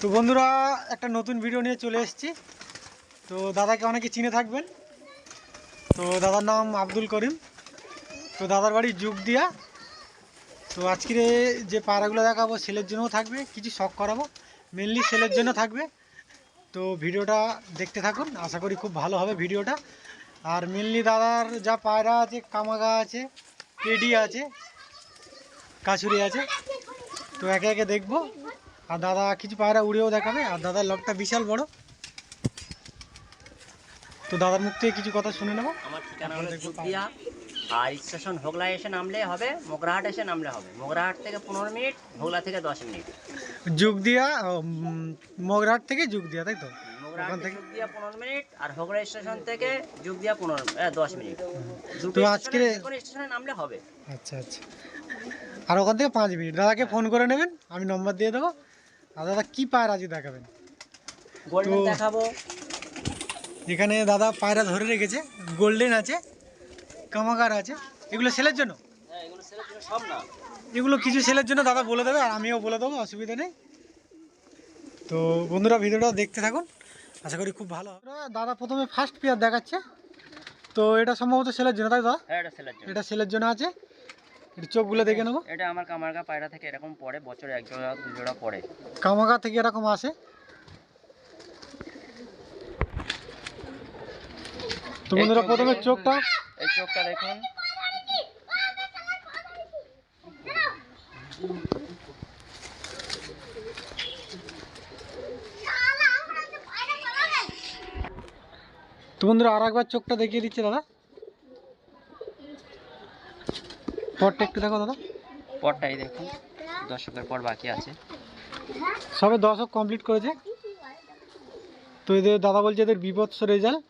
তো বন্ধুরা একটা নতুন ভিডিও নিয়ে চলে এসেছি। তো দাদাকে অনেকে চিনে থাকবেন। তো দাদার নাম আব্দুল করিম। তো দাদার বাড়ি যুগদিয়া। তো আজকে যে পায়রাগুলো দেখাবো সেলের জন্যও থাকবে, কিছু শখ করাবো, মেনলি সেলের জন্য থাকবে। তো ভিডিওটা দেখতে থাকুন, আশা করি খুব ভালো হবে ভিডিওটা। আর মেনলি দাদার যা পায়রা আছে, কামাগা আছে, টেডি আছে, কাছুরি আছে, তো একে একে দেখবো। আর দাদা কিছু পায়রা উড়েও দেখাবে। আর দাদার লকটা বিশাল বড়। তো দাদার মুখ থেকে কিছু কথা শুনে নেবো। আমার ঠিকানা হলো যুগদিয়া, আর স্টেশন হোগলা এসে নামলে হবে, মোগরাহাট এসে নামলে হবে। মোগরাহাট থেকে 15 মিনিট, হোগলা থেকে 10 মিনিট। যুগদিয়া, মগরাহাট থেকে যুগদিয়া, তাই তো? মোগরাহাট থেকে যুগদিয়া 15 মিনিট, আর হোগলা স্টেশন থেকে যুগদিয়া 10 মিনিট। তো আজকে কোন স্টেশনে নামলে হবে। আচ্ছা আচ্ছা। আর ওখান থেকে 5 মিনিট দাদাকে ফোন করে নেবেন, আমি নম্বর দিয়ে দেবো। আর দাদা কী পায়রা আজ দেখাবেন? গোল্ডেন দেখাবো। এখানে দাদা পায়রা ধরে রেখেছে, গোল্ডেন আছে, কামাগার আছে। এগুলো সেলের জন্য? হ্যাঁ, এগুলো সেলের জন্য সব না, এগুলো কিছু সেলের জন্য দাদা বলে দেবে, আর আমিও বলে দেবো, অসুবিধা নেই। তো বন্ধুরা ভিডিওটা দেখতে থাকুন, আশা করি খুব ভালো হবে। দাদা প্রথমে ফার্স্ট পেয়ার দেখাচ্ছে। তো এটা সম্ভবত সেলের জন্য, তাই দাদা? হ্যাঁ, এটা সেলের জন্য। এটা সেলের জন্য আছে। এটা চোখগুলো দেখে নেবো। এটা আমার কামারগা পায়রা থেকে এরকম পড়ে, বছরে 1 জোড়া 2 জোড়া পড়ে। কামাগা থেকে এরকম আসে। তো বন্ধুরা প্রথমে চোখটা, এই চোখটা দেখুন। তো বন্ধুরা আর একবার চোখটা দেখিয়ে দিচ্ছে দাদা। পরটা একটু দেখো দাদা। পরটাই দেখুন, দর্শকের পর বাকি আছে। সবে দর্শক কমপ্লিট করেছে। তো এদের দাদা বলছে এদের বিভৎস রেজাল্ট।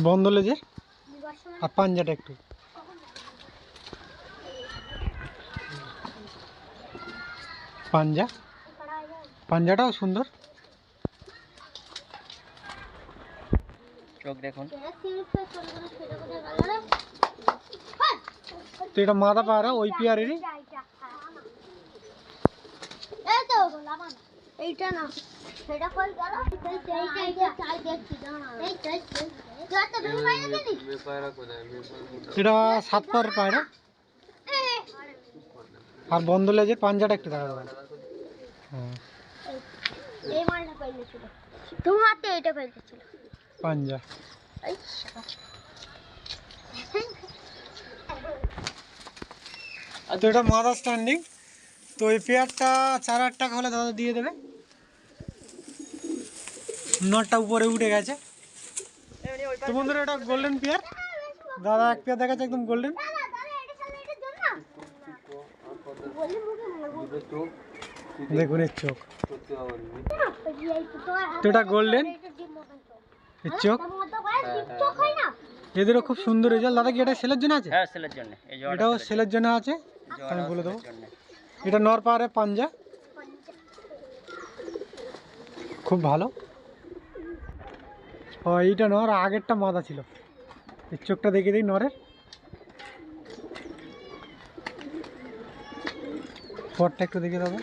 বন্ধ লেজের, আর পাঞ্জাটা একটু, পাঞ্জাটাও সুন্দর। চোখ দেখুন। তো এটা মাদা পায়রা, ওই পেয়ারেরই। এটা 7 পার পায়রা, আর বন্ধ লেজের। পাঞ্জাটা একটু দেখা যাবে। হ্যাঁ, পাঞ্জা। তো এটা মাদার স্ট্যান্ডিং। তো এই পেয়ারটা 4,000 টাকা হলে দাদা দিয়ে দেবে। নটটা উপরে উঠে গেছে। তো বন্ধুরা এটা গোল্ডেন পেয়ার। দাদা এক পেয়ার দেখাচ্ছে একদম গোল্ডেন। দেখুন এর চোখ। তো এটা গোল্ডেন, এর চোখ। এদেরও খুব সুন্দর রেজাল্ট। দাদা কি এটা সেলের জন্য আছে? হ্যাঁ, সেলের জন্য। এটাও সেলের জন্য আছে, আমি বলে দেবো। এটা নর পাহাড়ে পাঞ্জা, খুব ভালো। ও এইটা নর, আগেরটা মাদা ছিল। এর চোখটা দেখে দিই নরের। পরটা একটু দেখে দেবো।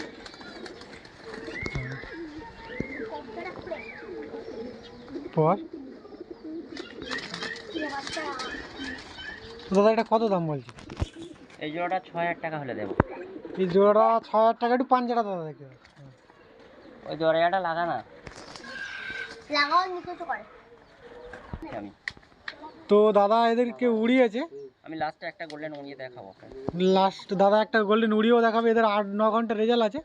পর দাদা এটা কত দাম বলছি? এই জোড়াটা 6,000 টাকা হলে দেবো। এই জোড়া 6,000 টাকা। একটু পাঞ্জাটা দাদা দেখে। ওই জোড়াটা লাগা না। আমি তো দাদা এদেরকে উড়িয়েছে। আমি লাস্টে একটা গোল্ডেন উড়িয়ে দেখাবো। লাস্ট দাদা একটা গোল্ডেন উড়িয়েও দেখাবে। এদের 8-9 ঘন্টা রেজাল্ট আছে।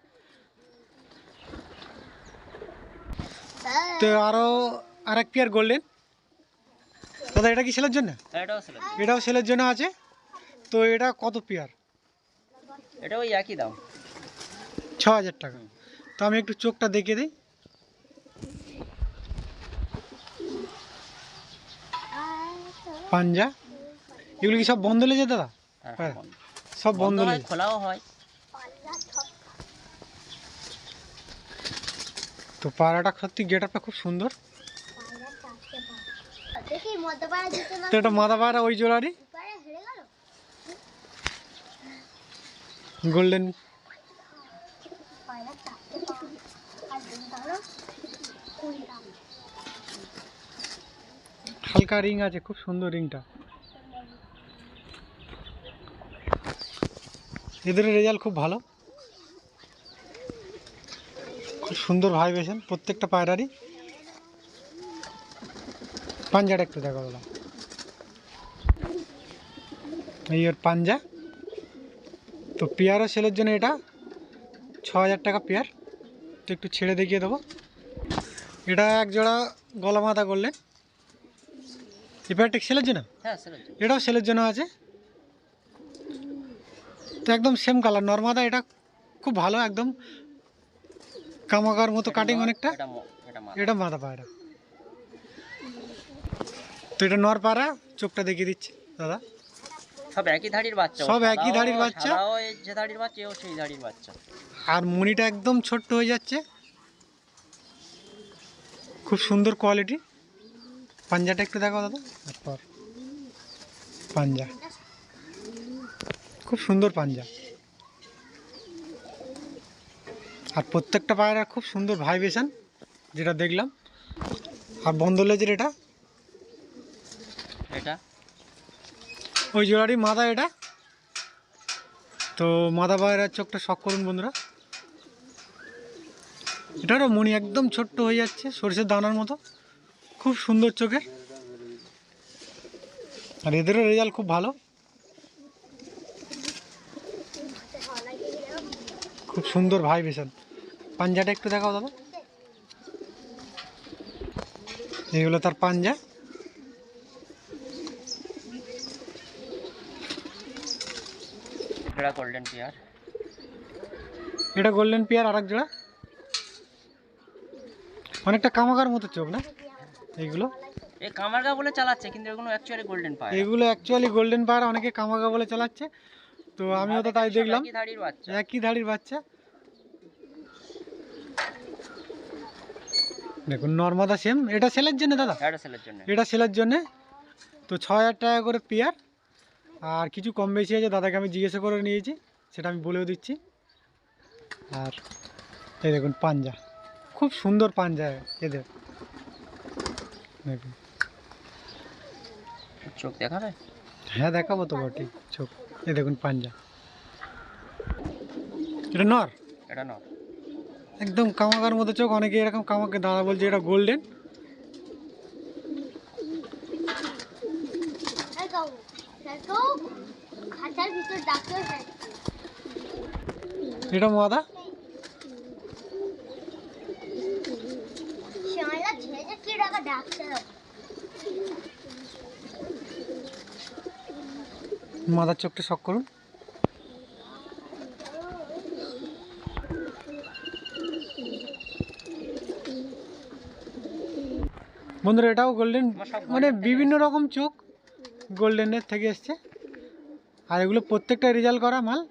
তো আরও আরেক পেয়ার গোল্ডেন। দাদা এটা কি সেলের জন্য? এটাও সেলের জন্য আছে। তো এটা কত পেয়ার? এটা ওই একই দাম, 6,000 টাকা। তো আমি একটু চোখটা দেখে দিই। পাঞ্জা। এগুলো কি সব বন্ধ লেজে দাদা? হ্যাঁ, সব বন্ধ লেজ, খোলাও হয়। তো পায়রাটা সত্যি গেটআপটা খুব সুন্দর। তো এটা মাদা পায়রা ওই জোড়ারই। গোল্ডেন হালকা রিং আছে, খুব সুন্দর রিংটা। এদের রেজাল্ট খুব ভালো, খুব সুন্দর ভাইব্রেশন প্রত্যেকটা পায়রারই। পাঞ্জাটা একটু দেখো দাদা, এই ওর পাঞ্জা। তো পেয়ারও সেলের জন্য এটা 6000 টাকা পেয়ার। তো একটু ছেড়ে দেখিয়ে দেবো। এটা এক জোড়া গলা মাথা করলেন, এই পেয়ারটা সেলের জন্য, হ্যাঁ সেলের জন্য। এটাও সেলের জন্য আছে। তো একদম সেম কালার নর্মাদা, এটা খুব ভালো, একদম কামাকার মতো কাটিং অনেকটা। এটা মাথা পায়রা। তো এটা নর পায়রা, চোখটা দেখিয়ে দিচ্ছি দাদা। সব একই ধাড়ির বাচ্চা, সব একই ধাড়ির বাচ্চা, যে ধাড়ির বাচ্চা ও সেই ধাড়ির বাচ্চা। আর মুনিটা একদম ছোট্ট হয়ে যাচ্ছে, খুব সুন্দর কোয়ালিটি। পাঞ্জাটা একটু দেখো দাদা, তারপর পাঞ্জা খুব সুন্দর পাঞ্জা। আর প্রত্যেকটা পায়রা খুব সুন্দর ভাইব্রেশন যেটা দেখলাম। আর বন্ধ লেজের এটা এটা ওই জোড়ারই মাথা এটা। তো মাথা পায়রার চোখটা শখ করুন বন্ধুরা। এটারও মনি একদম ছোট্ট হয়ে যাচ্ছে, সরষের দানার মতো, খুব সুন্দর চোখের। আর এদেরও রেজাল্ট খুব ভালো, খুব সুন্দর ভাইব্রেশন। পাঞ্জাটা একটু দেখাও দাদা, এইগুলো তার পাঞ্জা। এটা গোল্ডেন পেয়ার, এটা গোল্ডেন পেয়ার আর এক জোড়া, অনেকটা কামাকার মতো চোখ না এইগুলো? এই কামারগা বলে চালাচ্ছে, কিন্তু এগুলো অ্যাকচুয়ালি গোল্ডেন পায়রা। এগুলো অ্যাকচুয়ালি গোল্ডেন পায়রা, অনেকে কামাকা বলে চালাচ্ছে। তো আমিও তো তাই দেখলাম, একই ধাড়ির বাচ্চা। একই ধাড়ির বাচ্চা। দেখুন নর্মাদা সেম, এটা সেলের জন্য দাদা, এটা সেলের জন্য। এটা সেলের জন্যে। তো 6000 টাকা করে পেয়ার। আর কিছু কম বেশি আছে, দাদাকে আমি জিজ্ঞাসা করে নিয়েছি, সেটা আমি বলেও দিচ্ছি। আর এই দেখুন পাঞ্জা, খুব সুন্দর পাঞ্জা এদের। দেখুন চোখ দেখাবে? হ্যাঁ দেখাবো তো বটে চোখ। এই দেখুন পাঞ্জা, এটা নর, এটা নর। একদম কামাকার মতো চোখ। অনেকে এরকম কামাকে দাদা বলছে এটা গোল্ডেন। এটা মাদা, মাদার চোখটা শখ করুন। বন্ধুরা এটাও গোল্ডেন, মানে বিভিন্ন রকম চোখ গোল্ডেনের থেকে এসছে। আর এগুলো প্রত্যেকটা রেজাল্ট করা মাল,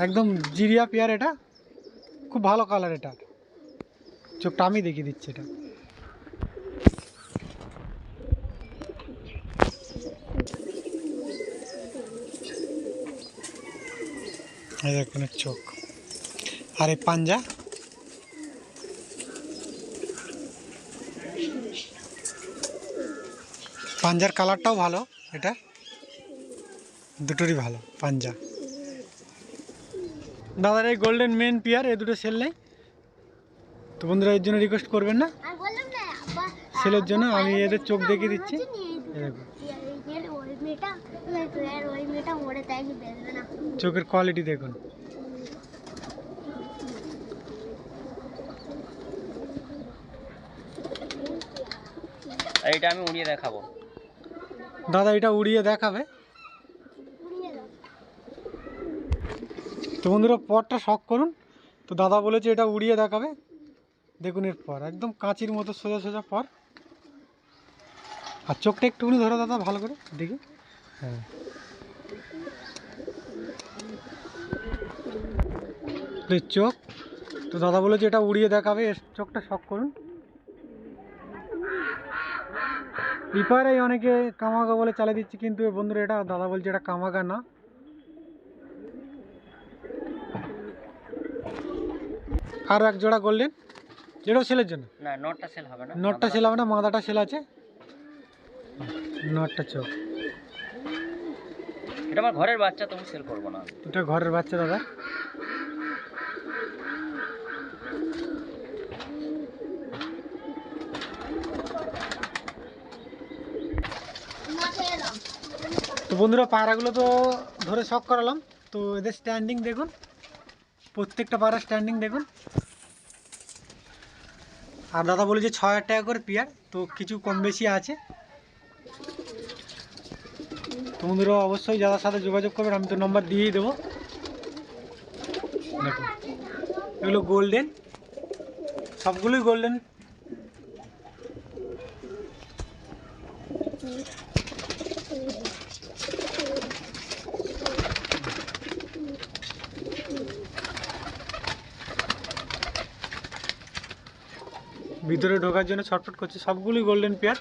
একদম জিরিয়া পেয়ার। এটা খুব ভালো কালার, এটা চোখটা আমি দেখিয়ে দিচ্ছি। এটা এই দেখুন চোখ। আর এই পাঞ্জা, পাঞ্জার কালারটাও ভালো, এটা দুটোরই ভালো পাঞ্জা। দাদার এই গোল্ডেন মেন পেয়ার, এ দুটো সেল নেই। তো বন্ধুরা এর জন্য রিকোয়েস্ট করবেন না, সেলের জন্য। আমি এদের চোখ দেখিয়ে দিচ্ছি, চোখের কোয়ালিটি দেখুন। এইটা আমি উড়িয়ে দেখাবো দাদা, এটা উড়িয়ে দেখাবে। তো বন্ধুরা পরটা শখ করুন। তো দাদা বলেছে এটা উড়িয়ে দেখাবে। দেখুন এর পর একদম কাঁচির মতো সোজা সোজা পর। আর চোখটা একটুখানি ধরো দাদা ভালো করে দেখি। হ্যাঁ চোখ। তো দাদা বলেছে এটা উড়িয়ে দেখাবে, এর চোখটা শখ করুন। রিপারে অনেকে কামাগা বলে চালিয়ে দিচ্ছে, কিন্তু বন্ধুরা এটা দাদা বলছে এটা কামাগা না, আর এক জোড়া গোল্ডেন, যেটাও সেলের জন্য। না, নটটা সেল হবে না। নটটা সেল হবে না, মাদাটা সেল আছে, নটটা চোখ। এটা আমার ঘরের বাচ্চা, তবু সেল করবো না। এটা ঘরের বাচ্চা দাদা। তো বন্ধুরা পায়রাগুলো তো ধরে শখ করালাম। তো এদের স্ট্যান্ডিং দেখুন, প্রত্যেকটা পায়রা স্ট্যান্ডিং দেখুন। আর দাদা বলে যে 6,000 টাকা করে পেয়ার, তো কিছু কম বেশি আছে। তো বন্ধুরা অবশ্যই দাদার সাথে যোগাযোগ করবেন, আমি তো নম্বর দিয়েই দেবো। দেখুন এগুলো গোল্ডেন, সবগুলোই গোল্ডেন। ভিতরে ঢোকার জন্য ছটফট করছে, সবগুলোই গোল্ডেন পেয়ার।